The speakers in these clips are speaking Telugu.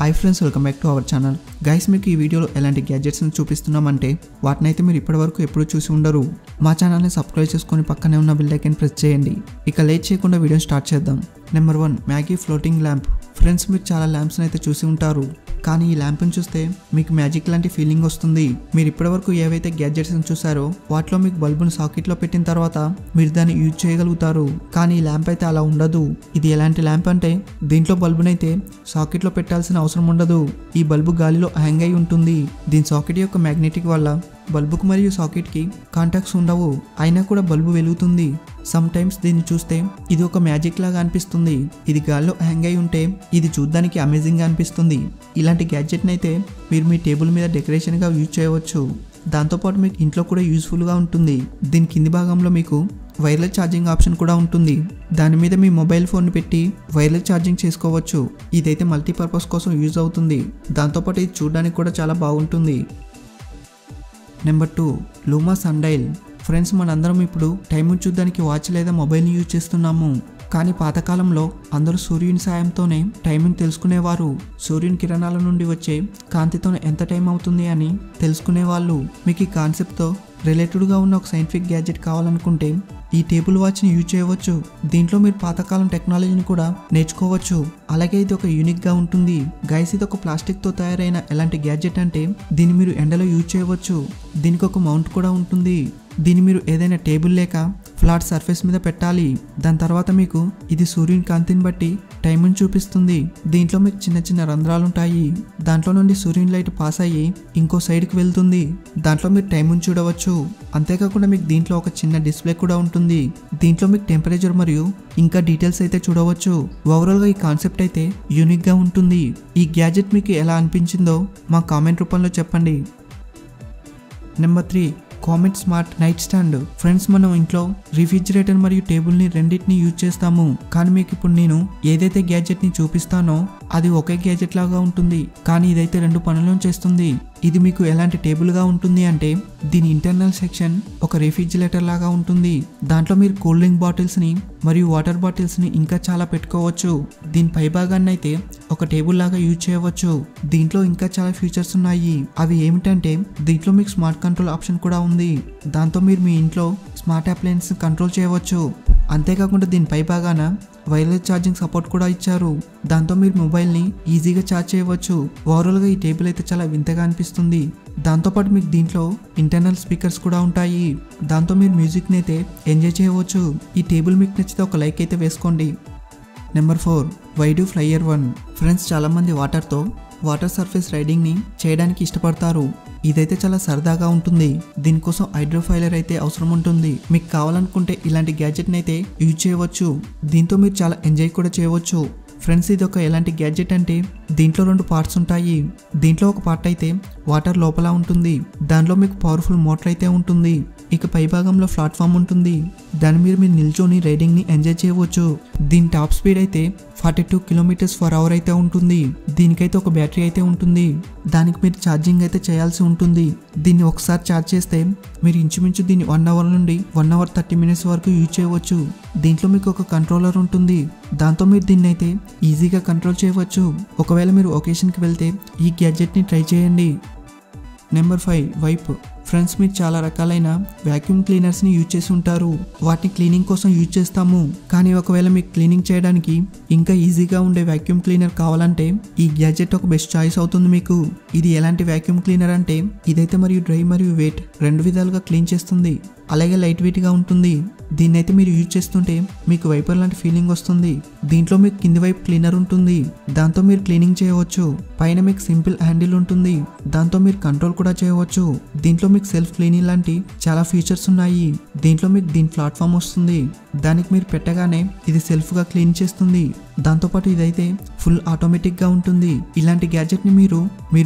Hi friends, welcome back to our channel. Guys, మీకు ఈ వీడియోలో ఎలాంటి గ్యాడ్జెట్స్ని చూపిస్తున్నామంటే వాటినైతే మీరు ఇప్పటివరకు ఎప్పుడూ చూసి ఉండరు. మా ఛానల్ని సబ్స్క్రైబ్ చేసుకొని పక్కనే ఉన్న బెల్ ఐకాన్ ప్రెస్ చేయండి. ఇక లేట్ చేయకుండా వీడియో స్టార్ట్ చేద్దాం. Number 1, Maggi floating lamp. Friends, మీరు చాలా ల్యాంప్స్ని అయితే చూసి ఉంటారు, కానీ ఈ ల్యాంప్ని చూస్తే మీకు మ్యాజిక్ లాంటి ఫీలింగ్ వస్తుంది. మీరు ఇప్పటివరకు ఏవైతే గ్యాడ్జెట్స్ని చూసారో వాటిలో మీకు బల్బును సాకెట్లో పెట్టిన తర్వాత మీరు దాన్ని యూజ్ చేయగలుగుతారు, కానీ ఈ ల్యాంప్ అయితే అలా ఉండదు. ఇది ఎలాంటి ల్యాంప్ అంటే దీంట్లో బల్బునైతే సాకెట్లో పెట్టాల్సిన అవసరం ఉండదు. ఈ బల్బు గాలిలో హ్యాంగ్ అయి ఉంటుంది. దీని సాకెట్ యొక్క మ్యాగ్నెటిక్ వల్ల బల్బుకు మరియు సాకెట్కి కాంటాక్ట్స్ ఉండవు, అయినా కూడా బల్బు వెలుగుతుంది. సమ్ టైమ్స్ దీన్ని చూస్తే ఇది ఒక మ్యాజిక్ లాగా అనిపిస్తుంది. ఇది గాల్లో హ్యాంగ్ అయి ఉంటే ఇది చూడ్డానికి అమేజింగ్గా అనిపిస్తుంది. ఇలాంటి గ్యాడ్జెట్ని అయితే మీరు మీ టేబుల్ మీద డెకరేషన్గా యూజ్ చేయవచ్చు. దాంతోపాటు మీకు ఇంట్లో కూడా యూస్ఫుల్గా ఉంటుంది. దీని కింది భాగంలో మీకు వైర్లెస్ ఛార్జింగ్ ఆప్షన్ కూడా ఉంటుంది. దాని మీద మీ మొబైల్ ఫోన్ పెట్టి వైర్లెస్ ఛార్జింగ్ చేసుకోవచ్చు. ఇదైతే మల్టీపర్పస్ కోసం యూజ్ అవుతుంది. దాంతోపాటు ఇది చూడడానికి కూడా చాలా బాగుంటుంది. నెంబర్ 2, లూమా సన్డైల్. ఫ్రెండ్స్, మనందరం ఇప్పుడు టైం చూడడానికి వాచ్ లేదా మొబైల్ని యూజ్ చేస్తున్నాము, కానీ పాతకాలంలో అందరూ సూర్యుని సాయంతోనే టైంని తెలుసుకునేవారు. సూర్యుని కిరణాల నుండి వచ్చే కాంతితో ఎంత టైం అవుతుంది అని తెలుసుకునేవాళ్ళు. మీకు ఈ కాన్సెప్ట్తో రిలేటెడ్గా ఉన్న ఒక సైంటిఫిక్ గ్యాడ్జెట్ కావాలనుకుంటే ఈ టేబుల్ వాచ్ని యూజ్ చేయవచ్చు. దీంట్లో మీరు పాతకాలం టెక్నాలజీని కూడా నేర్చుకోవచ్చు. అలాగే ఇది ఒక యూనిక్గా ఉంటుంది. గైస్, ఇది ఒక ప్లాస్టిక్తో తయారైన ఎలాంటి గ్యాడ్జెట్ అంటే దీన్ని మీరు ఎండలో యూజ్ చేయవచ్చు. దీనికి ఒక మౌంట్ కూడా ఉంటుంది. దీన్ని మీరు ఏదైనా టేబుల్ లేక ఫ్లాట్ సర్ఫేస్ మీద పెట్టాలి. దాని తర్వాత మీకు ఇది సూర్యుని కాంతిని బట్టి టైంని చూపిస్తుంది. దీంట్లో మీకు చిన్న చిన్న రంధ్రాలు ఉంటాయి. దాంట్లో నుండి సూర్యుని లైట్ పాస్ అయ్యి ఇంకో సైడ్కి వెళ్తుంది. దాంట్లో మీరు టైంని చూడవచ్చు. అంతేకాకుండా మీకు దీంట్లో ఒక చిన్న డిస్ప్లే కూడా ఉంటుంది. దీంట్లో మీకు టెంపరేచర్ మరియు ఇంకా డీటెయిల్స్ అయితే చూడవచ్చు. ఓవరాల్గా ఈ కాన్సెప్ట్ అయితే యూనిక్గా ఉంటుంది. ఈ గ్యాడ్జెట్ మీకు ఎలా అనిపించిందో మా కామెంట్ రూపంలో చెప్పండి. Number 3, comet smart night stand. Friends, మనం ఇంట్లో రిఫ్రిజిరేటర్ మరియు టేబుల్ని రెండింటిని యూజ్ చేస్తాము, కానీ మీకు ఇప్పుడు నేను ఏదైతే గ్యాడ్జెట్ని చూపిస్తానో అది ఒకే గ్యాడ్జెట్ లాగా ఉంటుంది, కానీ ఇదైతే 2 పనులను చేస్తుంది. ఇది మీకు ఎలాంటి టేబుల్గా ఉంటుంది అంటే దీని ఇంటర్నల్ సెక్షన్ ఒక రిఫ్రిజిరేటర్ లాగా ఉంటుంది. దాంట్లో మీరు కూల్ డ్రింక్ బాటిల్స్ని మరియు వాటర్ బాటిల్స్ని ఇంకా చాలా పెట్టుకోవచ్చు. దీని పై భాగాన్ని అయితే ఒక టేబుల్ లాగా యూజ్ చేయవచ్చు. దీంట్లో ఇంకా చాలా ఫీచర్స్ ఉన్నాయి. అవి ఏమిటంటే దీంట్లో మీకు స్మార్ట్ కంట్రోల్ ఆప్షన్ కూడా ఉంది. దాంతో మీరు మీ ఇంట్లో స్మార్ట్ అప్లయన్స్ కంట్రోల్ చేయవచ్చు. అంతేకాకుండా దీని పై భాగాన వైర్లెస్ ఛార్జింగ్ సపోర్ట్ కూడా ఇచ్చారు. దాంతో మీరు మొబైల్ని ఈజీగా ఛార్జ్ చేయవచ్చు. ఓవరాల్గా ఈ టేబుల్ అయితే చాలా వింతగా అనిపిస్తుంది. దాంతోపాటు మీకు దీంట్లో ఇంటర్నల్ స్పీకర్స్ కూడా ఉంటాయి. దాంతో మీరు మ్యూజిక్ని అయితే ఎంజాయ్ చేయవచ్చు. ఈ టేబుల్ మీకు నచ్చితే ఒక లైక్ అయితే వేసుకోండి. Number 4, wide flyer 1. ఫ్రెండ్స్, చాలామంది వాటర్ సర్ఫేస్ రైడింగ్ని చేయడానికి ఇష్టపడతారు. ఇదైతే చాలా సరదాగా ఉంటుంది. దీనికోసం హైడ్రోఫైలర్ అయితే అవసరం ఉంటుంది. మీకు కావాలనుకుంటే ఇలాంటి గ్యాడ్జెట్ని అయితే యూజ్ చేయవచ్చు. దీంతో మీరు చాలా ఎంజాయ్ కూడా చేయవచ్చు. ఫ్రెండ్స్, ఇది ఒక ఎలాంటి గ్యాడ్జెట్ అంటే దీంట్లో 2 పార్ట్స్ ఉంటాయి. దీంట్లో ఒక పార్ట్ అయితే వాటర్ లోపల ఉంటుంది. దానిలో మీకు పవర్ఫుల్ మోటార్ అయితే ఉంటుంది. ఇక పై భాగంలో ప్లాట్ఫామ్ ఉంటుంది. దాని మీద మీరు నిల్చొని రైడింగ్ని ఎంజాయ్ చేయవచ్చు. దీని టాప్ స్పీడ్ అయితే 42 km/h అయితే ఉంటుంది. దీనికైతే ఒక బ్యాటరీ అయితే ఉంటుంది. దానికి మీరు ఛార్జింగ్ అయితే చేయాల్సి ఉంటుంది. దీన్ని ఒకసారి ఛార్జ్ చేస్తే మీరు ఇంచుమించు దీన్ని 1 hour నుండి 1 hour 30 minutes వరకు యూజ్ చేయవచ్చు. దీంట్లో మీకు ఒక కంట్రోలర్ ఉంటుంది. దాంతో మీరు దీన్ని అయితే ఈజీగా కంట్రోల్ చేయవచ్చు. ఒకవేళ మీరు ఒకేషన్కి వెళ్తే ఈ గ్యాడ్జెట్ని ట్రై చేయండి. Number 5, wipe. ఫ్రెండ్స్, మీరు చాలా రకాలైన వ్యాక్యూమ్ క్లీనర్స్ని యూజ్ చేసి ఉంటారు. వాటిని క్లీనింగ్ కోసం యూజ్ చేస్తాము, కానీ ఒకవేళ మీకు క్లీనింగ్ చేయడానికి ఇంకా ఈజీగా ఉండే వ్యాక్యూమ్ క్లీనర్ కావాలంటే ఈ గ్యాడ్జెట్ ఒక బెస్ట్ చాయిస్ అవుతుంది మీకు. ఇది ఎలాంటి వ్యాక్యూమ్ క్లీనర్ అంటే ఇదైతే మరియు డ్రై మరియు వెయిట్ 2 విధాలుగా క్లీన్ చేస్తుంది. అలాగే లైట్ వెయిట్గా ఉంటుంది. దీన్ని అయితే మీరు యూజ్ చేస్తుంటే మీకు వైపర్ లాంటి ఫీలింగ్ వస్తుంది. దీంట్లో మీకు కింది వైపు క్లీనర్ ఉంటుంది. దాంతో మీరు క్లీనింగ్ చేయవచ్చు. పైన మీకు సింపుల్ హ్యాండిల్ ఉంటుంది. దాంతో మీరు కంట్రోల్ కూడా చేయవచ్చు. దీంట్లో మీకు సెల్ఫ్ క్లీనింగ్ లాంటి చాలా ఫీచర్స్ ఉన్నాయి. దీంట్లో మీకు దీని ప్లాట్ఫామ్ వస్తుంది. దానికి మీరు పెట్టగానే ఇది సెల్ఫ్గా క్లీన్ చేస్తుంది. దాంతోపాటు ఇదైతే ఫుల్ ఆటోమేటిక్గా ఉంటుంది. ఇలాంటి గ్యాడ్జెట్ని మీరు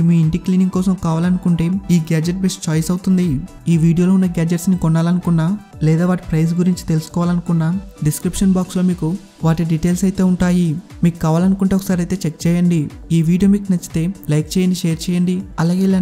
మీ ఇంటి క్లీనింగ్ కోసం కావాలనుకుంటే ఈ గ్యాడ్జెట్ బెస్ట్ చాయిస్ అవుతుంది. ఈ వీడియోలో ఉన్న గ్యాడ్జెట్స్ని కొనాలనుకున్నా లేదా వాటి ప్రైస్ గురించి తెలుసుకోవాలనుకున్నా డిస్క్రిప్షన్ బాక్స్లో మీకు వాటి డీటెయిల్స్ అయితే ఉంటాయి. మీకు కావాలనుకుంటే ఒకసారి అయితే చెక్ చేయండి. ఈ వీడియో మీకు నచ్చితే లైక్ చేయండి, షేర్ చేయండి. అలాగే